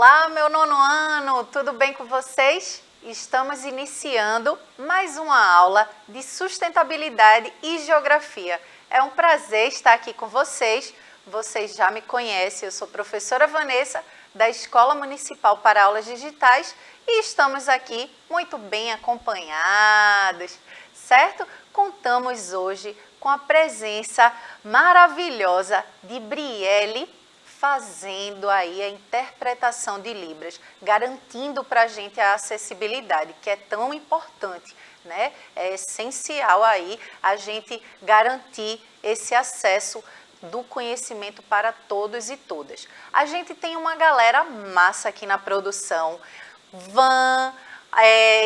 Olá, meu nono ano, tudo bem com vocês? Estamos iniciando mais uma aula de sustentabilidade e geografia. É um prazer estar aqui com vocês. Vocês já me conhecem, eu sou professora Vanessa, da Escola Municipal para Aulas Digitais e estamos aqui muito bem acompanhados, certo? Contamos hoje com a presença maravilhosa de Brielle, fazendo aí a interpretação de Libras, garantindo para a gente a acessibilidade, que é tão importante, né? É essencial aí a gente garantir esse acesso do conhecimento para todos e todas. A gente tem uma galera massa aqui na produção,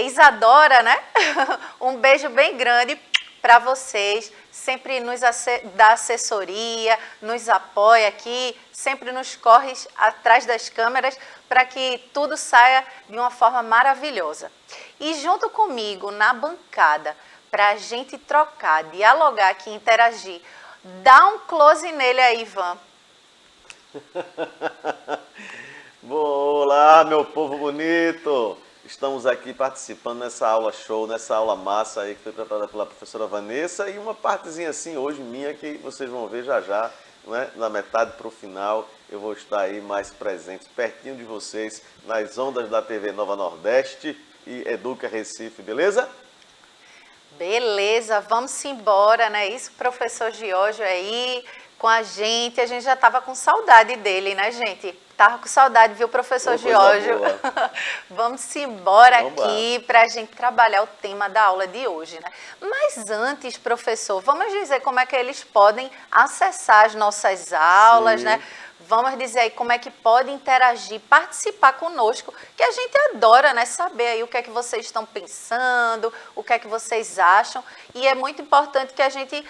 Isadora, né? Um beijo bem grande para vocês, sempre nos dá assessoria, nos apoia aqui, sempre nos corre atrás das câmeras para que tudo saia de uma forma maravilhosa. E junto comigo na bancada, para a gente trocar, dialogar aqui, interagir, dá um close nele aí, Ivan. Olá, meu povo bonito! Estamos aqui participando nessa aula show, nessa aula massa aí que foi preparada pela professora Vanessa e uma partezinha assim hoje minha que vocês vão ver já já, né? Na metade para o final eu vou estar aí mais presente, pertinho de vocês, nas ondas da TV Nova Nordeste e Educa Recife, beleza? Beleza, vamos embora, né? Isso, professor Giorgio aí com a gente já estava com saudade dele, né, gente? Tava com saudade, viu, professor Giorgio? Vamos embora aqui para a gente trabalhar o tema da aula de hoje, né? Mas antes, professor, vamos dizer como é que eles podem acessar as nossas aulas, né? Vamos dizer aí como é que pode interagir, participar conosco, que a gente adora, né? Saber aí o que é que vocês estão pensando, o que é que vocês acham. E é muito importante que a gente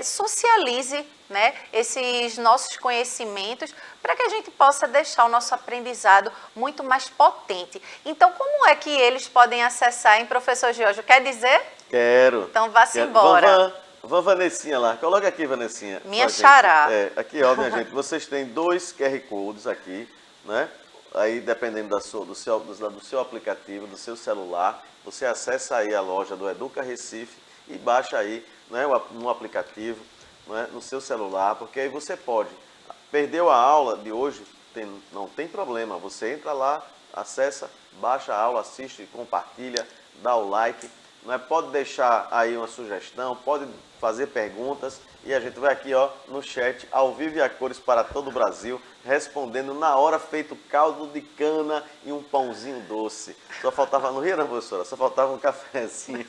socialize, né, esses nossos conhecimentos para que a gente possa deixar o nosso aprendizado muito mais potente. Então, como é que eles podem acessar, hein, professor Giorgio? Quer dizer? Quero. Então, vá-se embora. Vamos, Vanessinha lá. Coloca aqui, Vanessinha. Minha xará. Aqui, ó, minha gente, vocês têm 2 QR Codes aqui, né? Aí, dependendo do seu aplicativo, do seu celular, você acessa aí a loja do Educa Recife e baixa aí, né, no aplicativo, né, no seu celular, porque aí você pode. Perdeu a aula de hoje, não tem problema. Você entra lá, acessa, baixa a aula, assiste, compartilha, dá o like. Né? Pode deixar aí uma sugestão, pode fazer perguntas e a gente vai aqui, ó, no chat, ao vivo e a cores para todo o Brasil, respondendo na hora, feito caldo de cana e um pãozinho doce. Só faltava, não ria, não, professora? Só faltava um cafezinho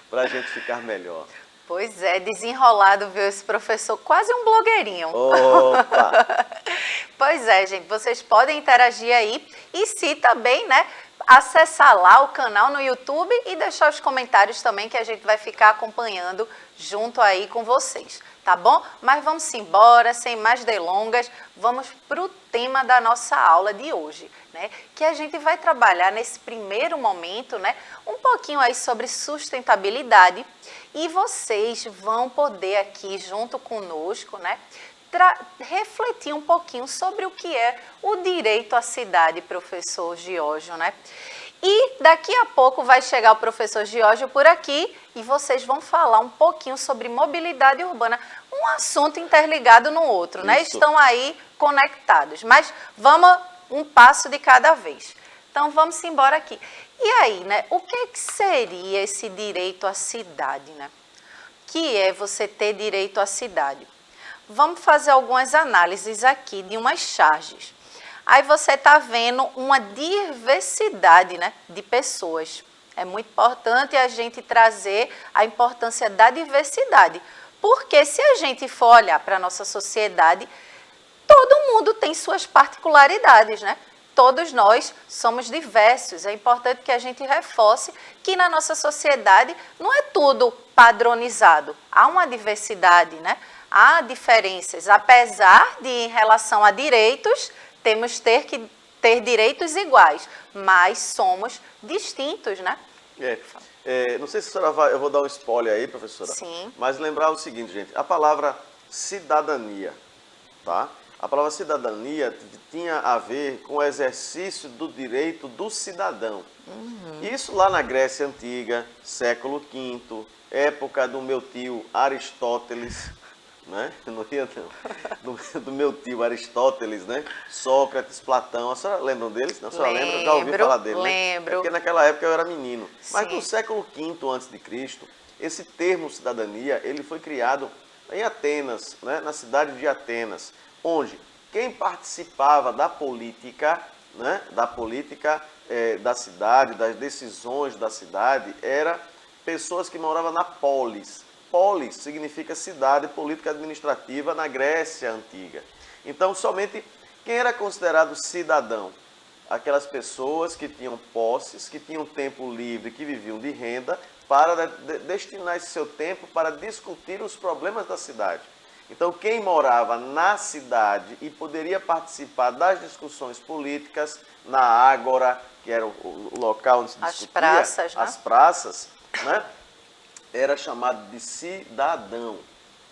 para a gente ficar melhor. Pois é, desenrolado, viu, esse professor, quase um blogueirinho. Opa! Pois é, gente, vocês podem interagir aí e se também, né, acessar lá o canal no YouTube e deixar os comentários também que a gente vai ficar acompanhando junto aí com vocês, tá bom? Mas vamos embora, sem mais delongas, vamos para o tema da nossa aula de hoje, né? Que a gente vai trabalhar nesse primeiro momento, né, um pouquinho aí sobre sustentabilidade e vocês vão poder aqui junto conosco, né, refletir um pouquinho sobre o que é o direito à cidade, professor Giorgio, né? E daqui a pouco vai chegar o professor Giorgio por aqui e vocês vão falar um pouquinho sobre mobilidade urbana, um assunto interligado no outro, né? Estão aí conectados, mas vamos um passo de cada vez. Então vamos embora aqui. E aí, né? O que seria esse direito à cidade, né? Que é você ter direito à cidade? Vamos fazer algumas análises aqui de umas charges. Aí você está vendo uma diversidade, né, de pessoas. É muito importante a gente trazer a importância da diversidade. Porque se a gente for olhar para a nossa sociedade, todo mundo tem suas particularidades, né? Todos nós somos diversos. É importante que a gente reforce que na nossa sociedade não é tudo padronizado. Há uma diversidade, né? Há diferenças, apesar de em relação a direitos, temos que ter direitos iguais, mas somos distintos, né? Não sei se a senhora vai, eu vou dar um spoiler aí, professora. Sim. Mas lembrar o seguinte, gente, a palavra cidadania, tá? A palavra cidadania tinha a ver com o exercício do direito do cidadão. Isso lá na Grécia Antiga, século V, época do meu tio Aristóteles, né? Não ia não. Do meu tio Aristóteles, né? Sócrates, Platão. A senhora lembram deles? Não, a senhora lembra? Já ouviu falar dele, né? Lembro. É porque naquela época eu era menino. Mas Sim. no século V a.C., esse termo cidadania, ele foi criado em Atenas, né? Na cidade de Atenas, onde quem participava da política, né? Da cidade, das decisões da cidade, era pessoas que moravam na polis. Polis significa cidade política administrativa na Grécia Antiga. Então, somente quem era considerado cidadão? Aquelas pessoas que tinham posses, que tinham tempo livre, que viviam de renda, para destinar esse seu tempo para discutir os problemas da cidade. Então, quem morava na cidade e poderia participar das discussões políticas, na ágora, que era o local onde se discutia, As praças, né? as praças, né? Era chamado de cidadão.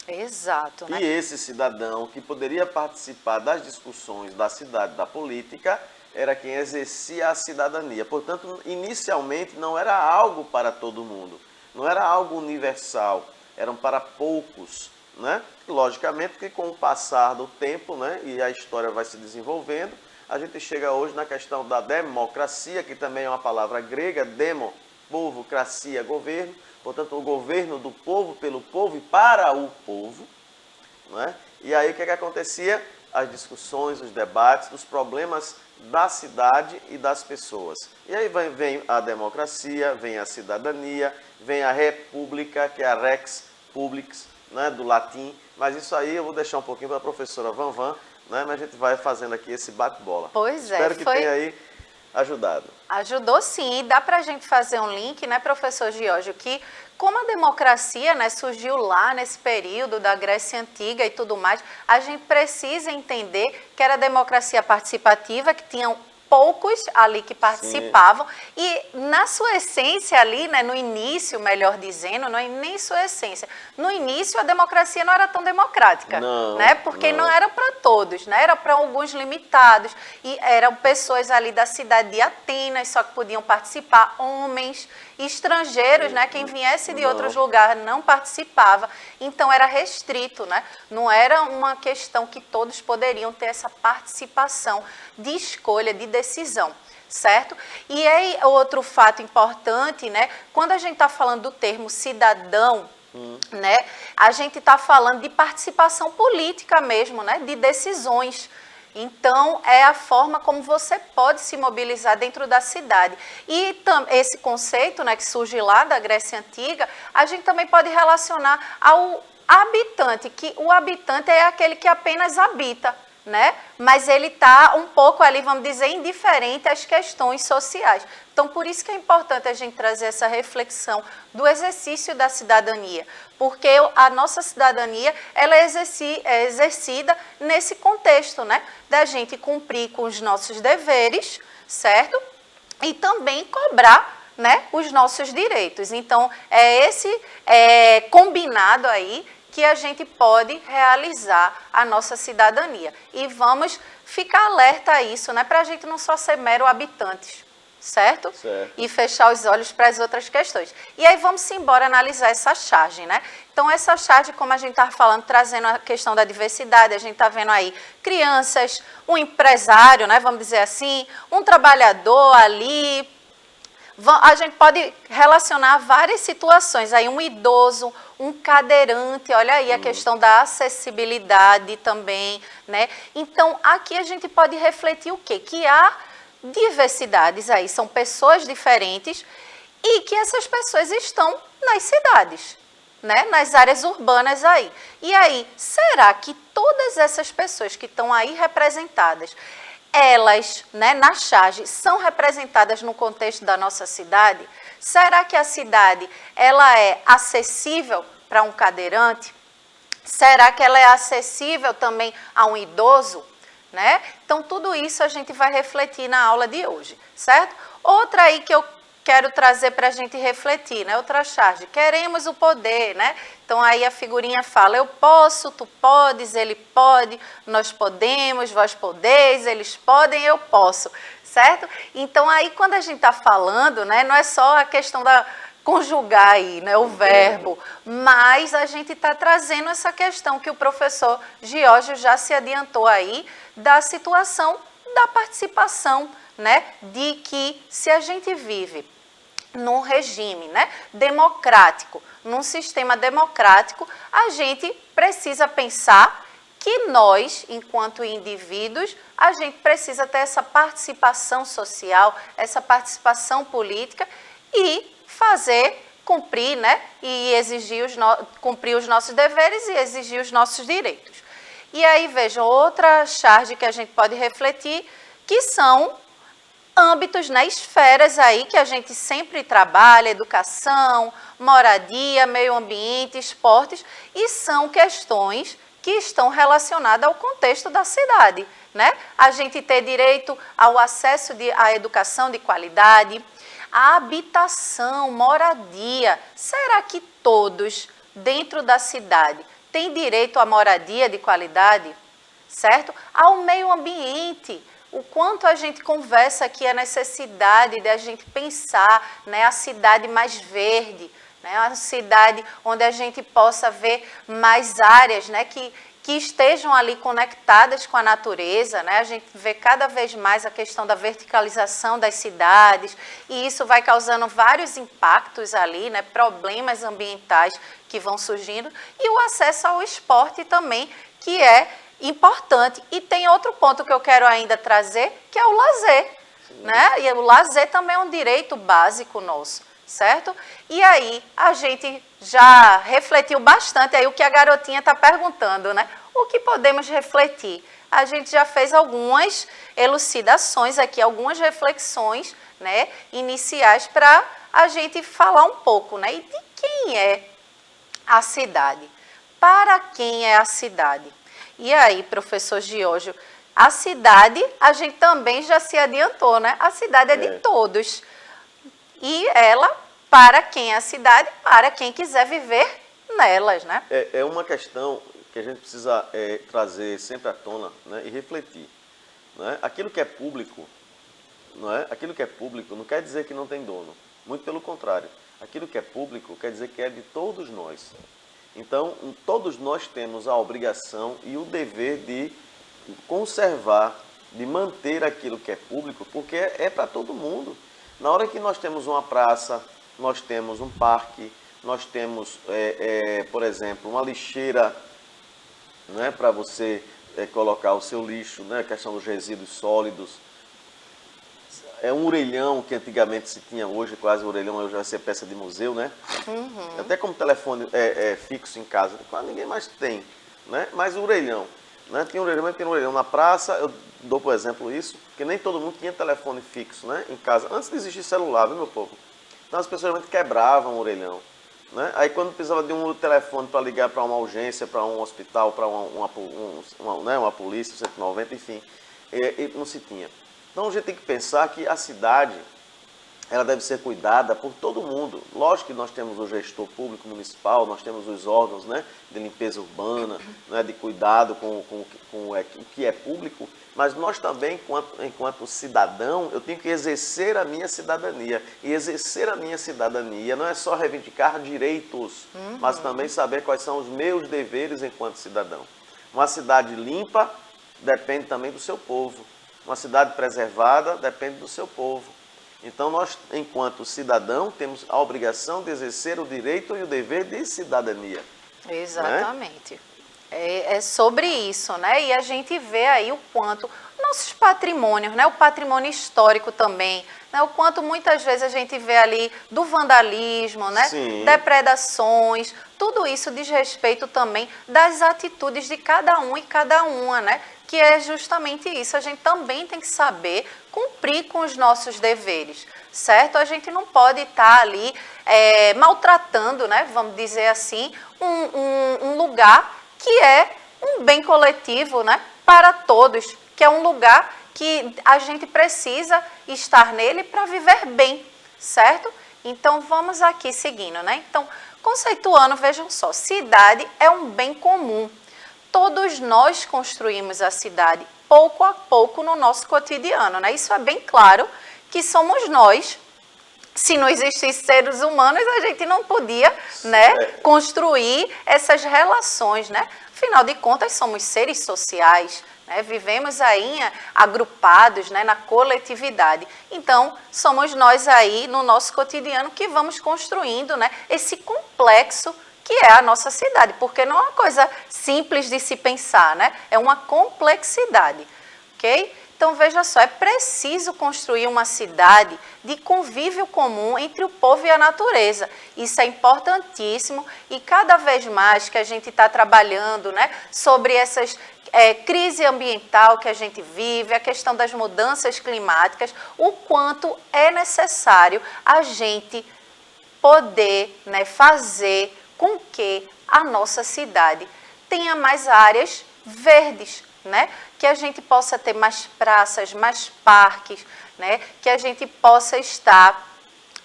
Exato, né? E esse cidadão que poderia participar das discussões da cidade, da política, era quem exercia a cidadania. Portanto, inicialmente não era algo para todo mundo, não era algo universal, eram para poucos, né? E, logicamente que com o passar do tempo, né, e a história vai se desenvolvendo, a gente chega hoje na questão da democracia, que também é uma palavra grega, demo, povo, cracia, governo, portanto o governo do povo, pelo povo e para o povo, não é? E aí o que acontecia? As discussões, os debates, os problemas da cidade e das pessoas. E aí vem a democracia, vem a cidadania, vem a república, que é a rex publics, né, do latim, mas isso aí eu vou deixar um pouquinho para a professora Vanvan, né, mas a gente vai fazendo aqui esse bate-bola. Pois é, Espero que tenha aí ajudado. Ajudou sim, e dá para a gente fazer um link, né, professor Giorgio, que como a democracia, né, surgiu lá nesse período da Grécia Antiga e tudo mais, a gente precisa entender que era democracia participativa, que tinham poucos ali que participavam. Sim. E na sua essência ali, né, no início, melhor dizendo, não é nem sua essência. No início a democracia não era tão democrática, não, né? Porque não era para todos, né? Era para alguns limitados e eram pessoas ali da cidade de Atenas só que podiam participar, homens, estrangeiros, né? Quem viesse de outros lugares não participava. Então era restrito, né? Não era uma questão que todos poderiam ter essa participação de escolha, de decisão, certo? E aí outro fato importante, né? Quando a gente está falando do termo cidadão, né? A gente está falando de participação política mesmo, né? De decisões. Então, é a forma como você pode se mobilizar dentro da cidade. E esse conceito, né, que surge lá da Grécia Antiga, a gente também pode relacionar ao habitante, que o habitante é aquele que apenas habita, né? Mas ele está um pouco ali, vamos dizer, indiferente às questões sociais. Então, por isso que é importante a gente trazer essa reflexão do exercício da cidadania, porque a nossa cidadania ela é exercida nesse contexto, né? Da gente cumprir com os nossos deveres, certo? E também cobrar, né, os nossos direitos. Então, é esse combinado aí que a gente pode realizar a nossa cidadania. E vamos ficar alerta a isso, né, para a gente não só ser mero habitantes, certo? E fechar os olhos para as outras questões. E aí vamos embora analisar essa charge, né? Então essa charge, como a gente estava falando, trazendo a questão da diversidade, a gente está vendo aí crianças, um empresário, né, vamos dizer assim, um trabalhador ali. A gente pode relacionar várias situações, aí um idoso, um cadeirante, olha aí a questão da acessibilidade também, né? Então, aqui a gente pode refletir o quê? Que há diversidades aí, são pessoas diferentes e que essas pessoas estão nas cidades, né? Nas áreas urbanas aí. E aí, será que todas essas pessoas que estão aí representadas, elas, né, na charge, são representadas no contexto da nossa cidade? Será que a cidade ela é acessível para um cadeirante? Será que ela é acessível também a um idoso? Né? Então, tudo isso a gente vai refletir na aula de hoje, certo? Outra aí que eu quero trazer para a gente refletir, né? Outra charge, queremos o poder, né? Então aí a figurinha fala, eu posso, tu podes, ele pode, nós podemos, vós podeis, eles podem, eu posso, certo? Então aí quando a gente está falando, né, não é só a questão da conjugar aí, né, o verbo, mas a gente está trazendo essa questão que o professor Giorgio já se adiantou aí, da situação da participação, né, de que se a gente vive num regime, né, democrático, num sistema democrático, a gente precisa pensar que nós, enquanto indivíduos, a gente precisa ter essa participação social, essa participação política e cumprir, né, e exigir cumprir os nossos deveres e exigir os nossos direitos. E aí, vejam, outra charge que a gente pode refletir, que são âmbitos, né, esferas aí que a gente sempre trabalha, educação, moradia, meio ambiente, esportes, e são questões que estão relacionadas ao contexto da cidade, né? A gente ter direito ao acesso à educação de qualidade, a habitação, moradia. Será que todos dentro da cidade têm direito à moradia de qualidade? Certo? Ao meio ambiente. O quanto a gente conversa aqui a necessidade de a gente pensar, né, a cidade mais verde, né, a cidade onde a gente possa ver mais áreas, né, que estejam ali conectadas com a natureza, né? A gente vê cada vez mais a questão da verticalização das cidades e isso vai causando vários impactos ali, né? Problemas ambientais que vão surgindo e o acesso ao esporte também, que é importante. E tem outro ponto que eu quero ainda trazer, que é o lazer, né? E o lazer também é um direito básico nosso, certo? E aí a gente já refletiu bastante aí o que a garotinha está perguntando, né? O que podemos refletir? A gente já fez algumas elucidações aqui, algumas reflexões, né, iniciais para a gente falar um pouco, né? E de quem é a cidade? Para quem é a cidade? E aí, professor Giorgio, a cidade, a gente também já se adiantou, né? A cidade é de todos. E ela, para quem é a cidade, para quem quiser viver nelas, né? É uma questão que a gente precisa trazer sempre à tona, né, e refletir. Né? Aquilo que é público, aquilo que é público não quer dizer que não tem dono. Muito pelo contrário. Aquilo que é público quer dizer que é de todos nós. Então, todos nós temos a obrigação e o dever de conservar, de manter aquilo que é público, porque é para todo mundo. Na hora que nós temos uma praça, nós temos um parque, nós temos, por exemplo, uma lixeira, né, para você colocar o seu lixo, né, a questão dos resíduos sólidos. É um orelhão que antigamente se tinha, hoje quase o orelhão hoje vai ser peça de museu, né? Uhum. Até como telefone fixo em casa, quase ninguém mais tem, né? Mas o orelhão, né? Tinha um orelhão na praça, eu dou por exemplo isso, porque nem todo mundo tinha telefone fixo, né, em casa, antes de existir celular, viu, meu povo? Então as pessoas realmente quebravam o orelhão, né? Aí quando precisava de um telefone para ligar para uma urgência, para um hospital, para uma polícia, 190, enfim, não se tinha. Então a gente tem que pensar que a cidade, ela deve ser cuidada por todo mundo. Lógico que nós temos o gestor público municipal, nós temos os órgãos, né, de limpeza urbana, né, de cuidado com o que é público, mas nós também, enquanto cidadão, eu tenho que exercer a minha cidadania. E exercer a minha cidadania não é só reivindicar direitos, mas também saber quais são os meus deveres enquanto cidadão. Uma cidade limpa depende também do seu povo. Uma cidade preservada depende do seu povo. Então, nós, enquanto cidadão, temos a obrigação de exercer o direito e o dever de cidadania. Exatamente. Né? É sobre isso, né? E a gente vê aí o quanto nossos patrimônios, né? O patrimônio histórico também, né? O quanto muitas vezes a gente vê ali do vandalismo, né? Sim. Depredações, tudo isso diz respeito também das atitudes de cada um e cada uma, né? Que é justamente isso, a gente também tem que saber cumprir com os nossos deveres, certo? A gente não pode estar ali maltratando, né, vamos dizer assim, um lugar que é um bem coletivo, né, para todos, que é um lugar que a gente precisa estar nele para viver bem, certo? Então, vamos aqui seguindo, né? Então, conceituando, vejam só, cidade é um bem comum. Todos nós construímos a cidade pouco a pouco no nosso cotidiano, né? Isso é bem claro que somos nós. Se não existissem seres humanos, a gente não podia, né, construir essas relações, né? Afinal de contas, somos seres sociais, né? Vivemos aí agrupados, né, na coletividade. Então, somos nós aí no nosso cotidiano que vamos construindo, né, esse complexo que é a nossa cidade, porque não é uma coisa simples de se pensar, né? É uma complexidade, ok? Então, veja só, é preciso construir uma cidade de convívio comum entre o povo e a natureza. Isso é importantíssimo e cada vez mais que a gente está trabalhando, né, sobre essas crise ambiental que a gente vive, a questão das mudanças climáticas, o quanto é necessário a gente poder, né, fazer com que a nossa cidade tenha mais áreas verdes, né? Que a gente possa ter mais praças, mais parques, né? Que a gente possa estar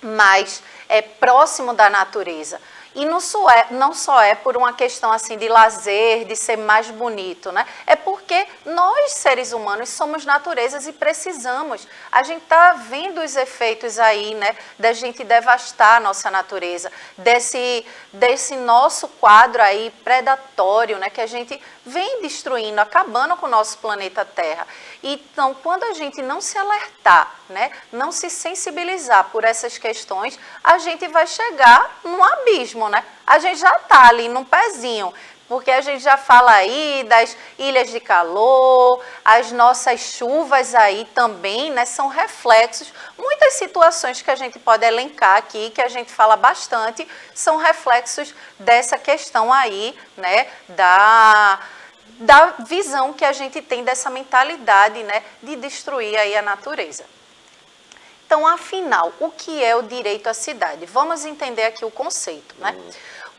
mais próximo da natureza. E não só é por uma questão assim de lazer, de ser mais bonito, né? É porque nós, seres humanos, somos naturezas e precisamos. A gente está vendo os efeitos aí, né? Da gente devastar a nossa natureza, desse nosso quadro aí predatório, né? Que a gente vem destruindo, acabando com o nosso planeta Terra. Então, quando a gente não se alertar, né? Não se sensibilizar por essas questões, a gente vai chegar num abismo, né? A gente já está ali num pezinho, porque a gente já fala aí das ilhas de calor, as nossas chuvas aí também, né? São reflexos. Muitas situações que a gente pode elencar aqui, que a gente fala bastante, são reflexos dessa questão aí, né? Da visão que a gente tem dessa mentalidade, né? De destruir aí a natureza. Então, afinal, o que é o direito à cidade? Vamos entender aqui o conceito, né?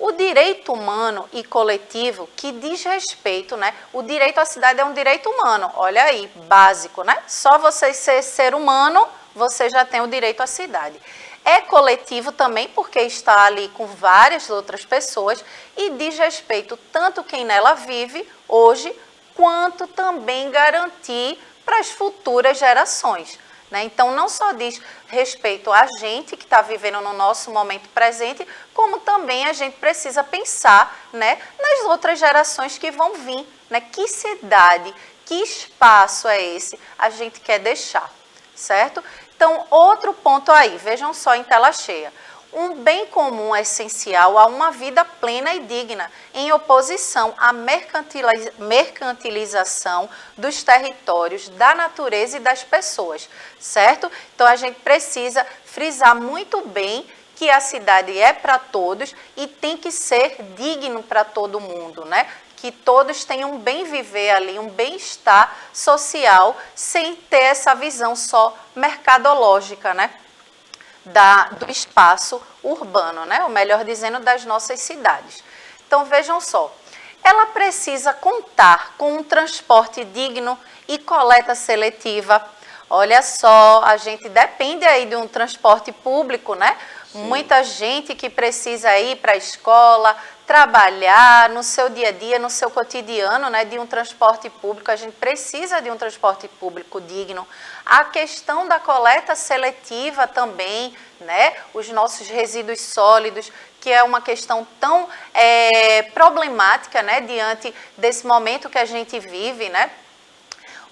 O direito humano e coletivo que diz respeito, né? O direito à cidade é um direito humano, olha aí, básico, né? Só você ser humano, você já tem o direito à cidade. É coletivo também porque está ali com várias outras pessoas e diz respeito tanto quem nela vive hoje, quanto também garantir para as futuras gerações. Né? Então, não só diz respeito a gente que está vivendo no nosso momento presente, como também a gente precisa pensar, né, nas outras gerações que vão vir. Né? Que cidade, que espaço é esse a gente quer deixar, certo? Então, outro ponto aí, vejam só em tela cheia. Um bem comum é essencial a uma vida plena e digna, em oposição à mercantilização dos territórios, da natureza e das pessoas, certo? Então, a gente precisa frisar muito bem que a cidade é para todos e tem que ser digno para todo mundo, né? Que todos tenham um bem viver ali, um bem-estar social, sem ter essa visão só mercadológica, né? Do espaço urbano, né? Ou melhor dizendo, das nossas cidades. Então, vejam só, ela precisa contar com um transporte digno e coleta seletiva. Olha só, a gente depende aí de um transporte público, né? Sim. Muita gente que precisa ir para a escola, trabalhar no seu dia a dia, no seu cotidiano, né, de um transporte público. A gente precisa de um transporte público digno. A questão da coleta seletiva também, né, os nossos resíduos sólidos, que é uma questão tão problemática, né, diante desse momento que a gente vive, né?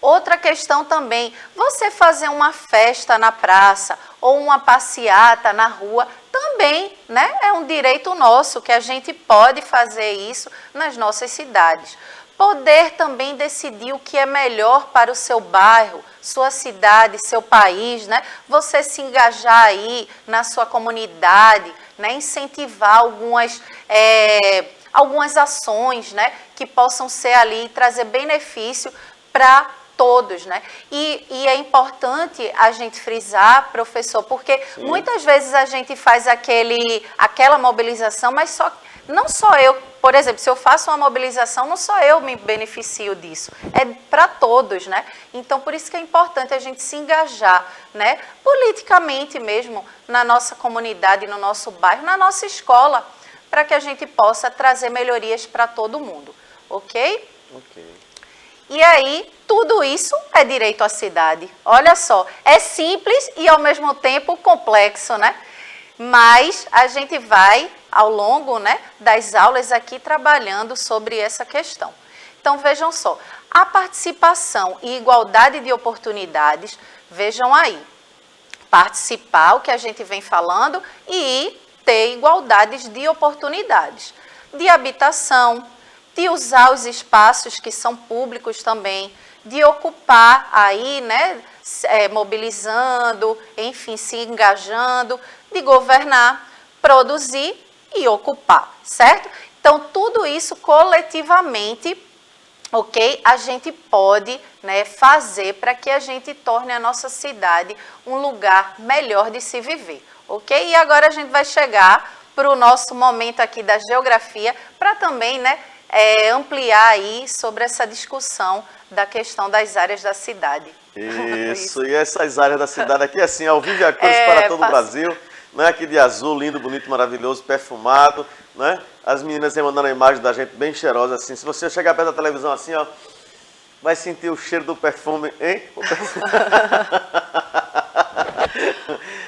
Outra questão também, você fazer uma festa na praça ou uma passeata na rua, também, né, é um direito nosso, que a gente pode fazer isso nas nossas cidades. Poder também decidir o que é melhor para o seu bairro, sua cidade, seu país, né? Você se engajar aí na sua comunidade, né? Incentivar algumas ações, né? Que possam ser ali e trazer benefício para todos, né? E é importante a gente frisar, professor, porque sim, muitas vezes a gente faz aquela mobilização, mas não só eu, por exemplo, se eu faço uma mobilização, não só eu me beneficio disso, é para todos, né? Então, por isso que é importante a gente se engajar né, politicamente mesmo, na nossa comunidade, no nosso bairro, na nossa escola, para que a gente possa trazer melhorias para todo mundo, ok? Ok. E aí, tudo isso é direito à cidade. Olha só, é simples e ao mesmo tempo complexo, né? Mas a gente vai, ao longo, né, das aulas aqui, trabalhando sobre essa questão. Então, vejam só, a participação e igualdade de oportunidades, vejam aí, participar, o que a gente vem falando, e ter igualdades de oportunidades, de habitação, de usar os espaços que são públicos também, de ocupar aí, né, mobilizando, enfim, se engajando, de governar, produzir e ocupar, certo? Então, tudo isso coletivamente, ok? A gente pode, né, fazer para que a gente torne a nossa cidade um lugar melhor de se viver, ok? E agora a gente vai chegar para o nosso momento aqui da geografia, para também, né, ampliar aí sobre essa discussão da questão das áreas da cidade. Isso, e essas áreas da cidade aqui, assim, ao vivo e a cores para todo o Brasil, né? Aqui de azul, lindo, bonito, maravilhoso, perfumado, né? As meninas aí mandando a imagem da gente bem cheirosa, assim. Se você chegar perto da televisão assim, ó, vai sentir o cheiro do perfume, hein?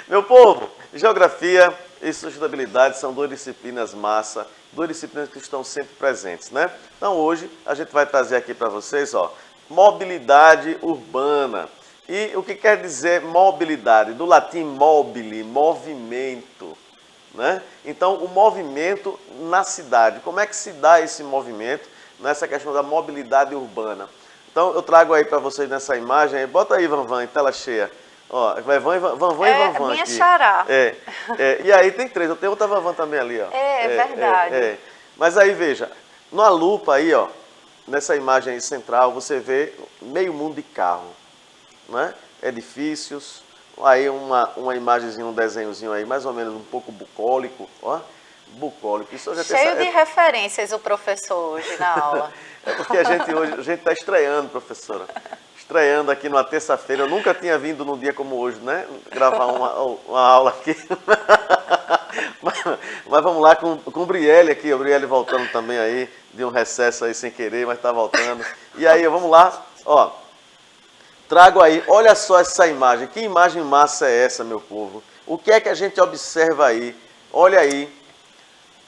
Meu povo, geografia e sustentabilidade são duas disciplinas massa, duas disciplinas que estão sempre presentes, né? Então hoje a gente vai trazer aqui para vocês, ó, mobilidade urbana. E o que quer dizer mobilidade? Do latim mobile, movimento, né? Então o movimento na cidade, como é que se dá esse movimento nessa questão da mobilidade urbana? Então eu trago aí para vocês nessa imagem, bota aí, Vanvan, em tela cheia. Ó, Vanvan e Vanvan minha aqui. xará. E aí tem três, eu tenho outra Vanvan também ali, ó. É verdade. Mas aí veja, numa lupa aí, ó, nessa imagem aí central, você vê meio mundo de carro, né? Edifícios, aí uma imagenzinha, um desenhozinho aí, mais ou menos um pouco bucólico, ó. Bucólico. Isso já Cheio de referências o professor hoje na aula. É porque a gente está estreando, professora. Estreando aqui numa terça-feira. Eu nunca tinha vindo num dia como hoje, né? Gravar uma aula aqui. Mas vamos lá com o Brielle aqui. O Brielle voltando também aí, de um recesso aí sem querer, mas está voltando. E aí, vamos lá. Ó, trago aí, olha só essa imagem. Que imagem massa é essa, meu povo? O que é que a gente observa aí? Olha aí.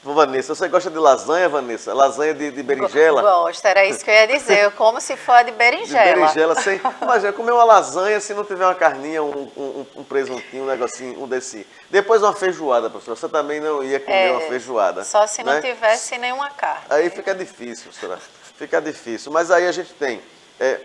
Vanessa, você gosta de lasanha, Vanessa? Lasanha de berinjela? Gosto, era isso que eu ia dizer. Eu como se for de berinjela. De berinjela, sem... Imagina, comer uma lasanha se não tiver uma carninha, um presuntinho, um negocinho, um desse. Depois uma feijoada, professora. Você também não ia comer uma feijoada. Só se né? não tivesse nenhuma carne. Aí fica difícil, professora. Fica difícil. Mas aí a gente tem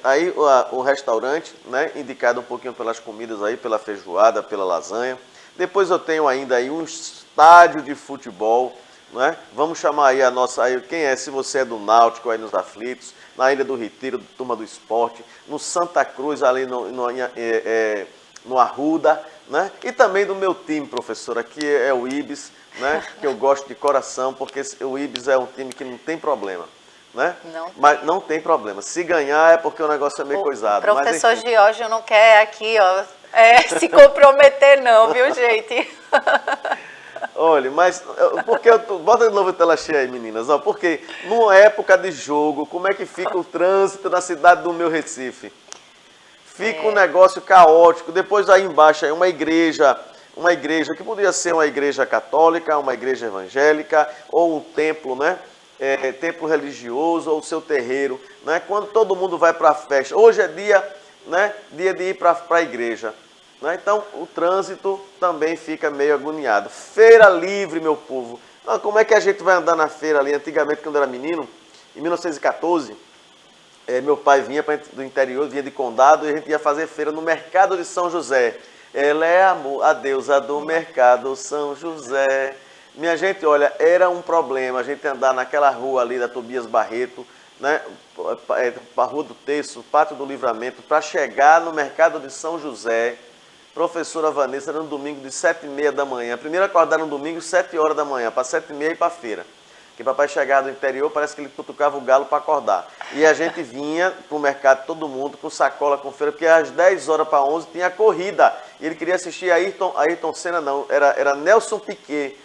aí o restaurante, né? Indicado um pouquinho pelas comidas aí, pela feijoada, pela lasanha. Depois eu tenho ainda aí um estádio de futebol. Não é? Vamos chamar aí a nossa, aí, quem é, se você é do Náutico, aí nos Aflitos, na Ilha do Retiro, Turma do Esporte, no Santa Cruz, ali no Arruda, né? E também do meu time, professora, que é o Ibis, né? Que eu gosto de coração, porque o Ibis é um time que não tem problema. Né? Mas não tem problema. Se ganhar é porque o negócio é meio coisado. O professor Giorgio não quer aqui, ó, se comprometer não, viu, gente? Olha, mas porque bota de novo a tela cheia aí, meninas. Ó, porque numa época de jogo, como é que fica o trânsito na cidade do meu Recife? Fica um negócio caótico. Depois aí embaixo aí uma igreja que poderia ser uma igreja católica, uma igreja evangélica ou um templo, né? Templo religioso ou o seu terreiro, né? Quando todo mundo vai para a festa. Hoje é dia, né? Dia de ir para a igreja. Né? Então, o trânsito também fica meio agoniado. Feira livre, meu povo. Como é que a gente vai andar na feira ali? Antigamente, quando eu era menino, em 1914, meu pai vinha do interior, vinha de Condado, e a gente ia fazer feira no mercado de São José. Ela é a deusa do mercado São José. Minha gente, olha, era um problema a gente andar naquela rua ali da Tobias Barreto, né? A Rua do Terço, Pátio do Livramento, para chegar no mercado de São José. Professora Vanessa, era no domingo de 7h30 da manhã. Primeiro acordar no domingo, 7 horas da manhã, para 7h30 ir para a feira. que papai chegava do interior, parece que ele cutucava o galo para acordar. E a gente vinha para o mercado, todo mundo, com sacola, com feira, porque às 10 horas para 11 tinha corrida. E ele queria assistir Ayrton Senna, não, era Nelson Piquet.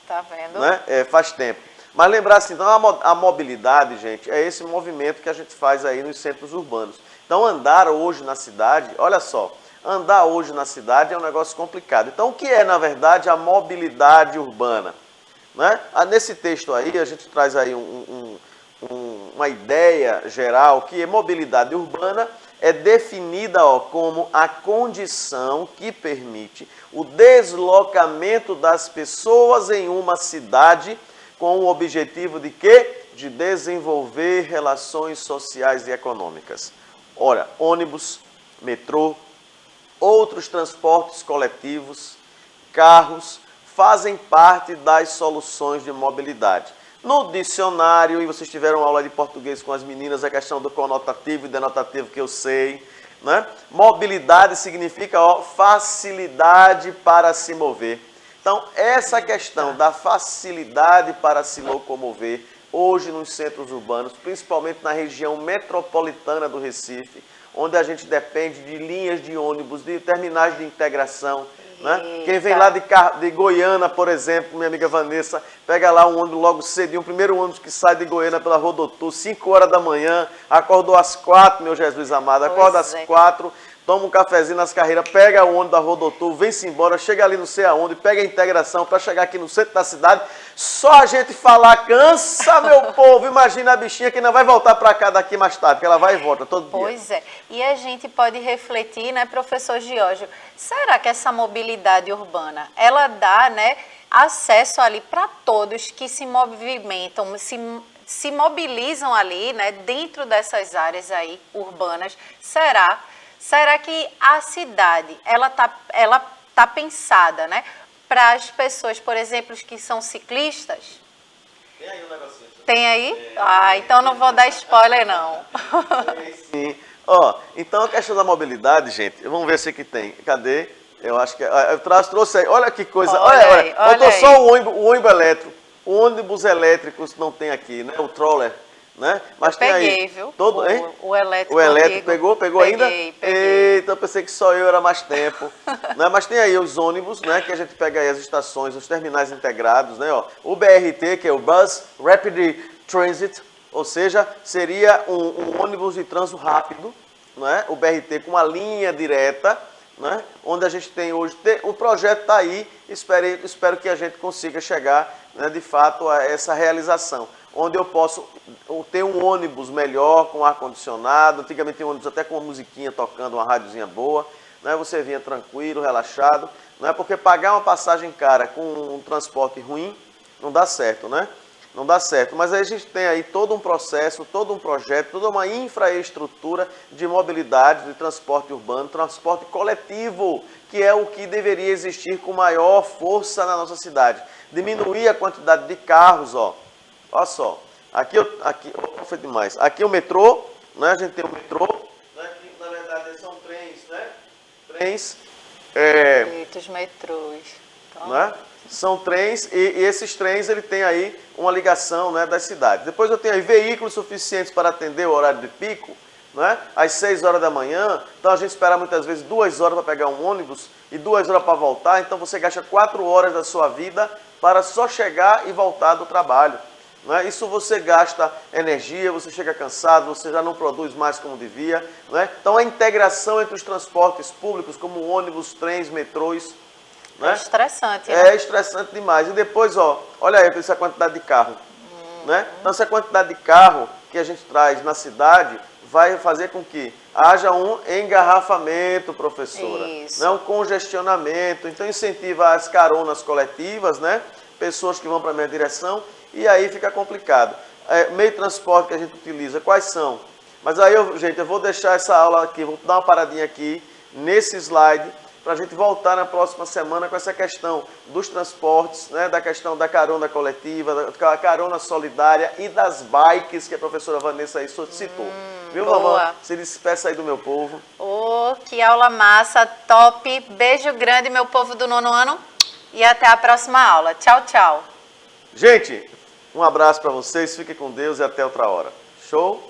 Tá vendo? Né? Faz tempo. Mas lembrar assim, então a mobilidade, gente, é esse movimento que a gente faz aí nos centros urbanos. Então andar hoje na cidade, olha só, andar hoje na cidade é um negócio complicado. Então o que é, na verdade, a mobilidade urbana? Né? Nesse texto aí, a gente traz aí uma ideia geral que mobilidade urbana é definida como a condição que permite o deslocamento das pessoas em uma cidade com o objetivo de quê? De desenvolver relações sociais e econômicas. Ora, ônibus, metrô, outros transportes coletivos, carros, fazem parte das soluções de mobilidade. No dicionário, e vocês tiveram aula de português com as meninas, a questão do conotativo e denotativo que eu sei, né? Mobilidade significa facilidade para se mover. Então, essa questão da facilidade para se locomover, hoje nos centros urbanos, principalmente na região metropolitana do Recife, onde a gente depende de linhas de ônibus, de terminais de integração. Né? Quem vem lá de Goiânia, por exemplo, minha amiga Vanessa, pega lá um ônibus logo cedinho, o primeiro ônibus que sai de Goiânia pela Rodotur, 5 horas da manhã, acordou às 4, meu Jesus amado, acorda às 4, toma um cafezinho nas carreiras, pega o ônibus da Rodotur, vem-se embora, chega ali não sei aonde, pega a integração para chegar aqui no centro da cidade. Só a gente falar cansa, meu povo. Imagina a bichinha que não vai voltar para cá daqui mais tarde, que ela vai e volta todo dia. Pois é. E a gente pode refletir, né, professor Giorgio, será que essa mobilidade urbana, ela dá, né, acesso ali para todos que se movimentam, se mobilizam ali, né, dentro dessas áreas aí urbanas? Será que a cidade, ela tá pensada, né, para as pessoas, por exemplo, que são ciclistas? Tem aí um negocinho. Tem aí? Então não vou dar spoiler, não. Sim. Então a questão da mobilidade, gente, vamos ver se aqui tem. Cadê? Eu acho que eu trouxe aí. Olha que coisa. Olha. Faltou só o ônibus elétrico. O ônibus elétrico não tem aqui, né? O troller. Né? Mas eu tem peguei, aí. Viu? Todo, hein? O elétrico. O elétrico pegou peguei, ainda? Peguei. Eita, eu pensei que só eu era mais tempo. Né? Mas tem aí os ônibus, né? Que a gente pega aí as estações, os terminais integrados, né? O BRT, que é o Bus Rapid Transit, ou seja, seria um ônibus de trânsito rápido, né? O BRT com uma linha direta, né? Onde a gente tem hoje, o projeto está aí, espero que a gente consiga chegar, né, de fato a essa realização, onde eu posso ter um ônibus melhor, com ar-condicionado. Antigamente tinha um ônibus até com uma musiquinha tocando, uma rádiozinha boa, né? Você vinha tranquilo, relaxado, né? Porque pagar uma passagem cara com um transporte ruim não dá certo, né? Não dá certo. Mas aí a gente tem aí todo um processo, todo um projeto, toda uma infraestrutura de mobilidade, de transporte urbano, transporte coletivo, que é o que deveria existir com maior força na nossa cidade. Diminuir a quantidade de carros, olha só. Aqui foi demais. Aqui o metrô, né? A gente tem o metrô, né? Que na verdade são trens, né? Trens. Os metrôs. Então... Né? São trens e esses trens ele tem aí uma ligação, né, das cidades. Depois eu tenho aí veículos suficientes para atender o horário de pico, né? Às 6 horas da manhã. Então a gente espera muitas vezes 2 horas para pegar um ônibus e 2 horas para voltar. Então você gasta 4 horas da sua vida para só chegar e voltar do trabalho. Né? Isso você gasta energia, você chega cansado, você já não produz mais como devia. Né? Então a integração entre os transportes públicos, como ônibus, trens, metrôs, né? É estressante, né? É estressante demais. E depois, olha aí essa quantidade de carro. Né? Então essa quantidade de carro que a gente traz na cidade vai fazer com que haja um engarrafamento, professora. Isso. Né? Um congestionamento. Então incentiva as caronas coletivas, né? Pessoas que vão para a minha direção, e aí fica complicado. Meio de transporte que a gente utiliza, quais são? Mas aí, gente, eu vou deixar essa aula aqui, vou dar uma paradinha aqui nesse slide, para a gente voltar na próxima semana com essa questão dos transportes, né, da questão da carona coletiva, da carona solidária e das bikes que a professora Vanessa aí citou. Viu, mamãe? Se despeça aí do meu povo. Que aula massa, top. Beijo grande, meu povo do 9º ano. E até a próxima aula. Tchau, tchau. Gente, Um abraço para vocês, fiquem com Deus e até outra hora. Show?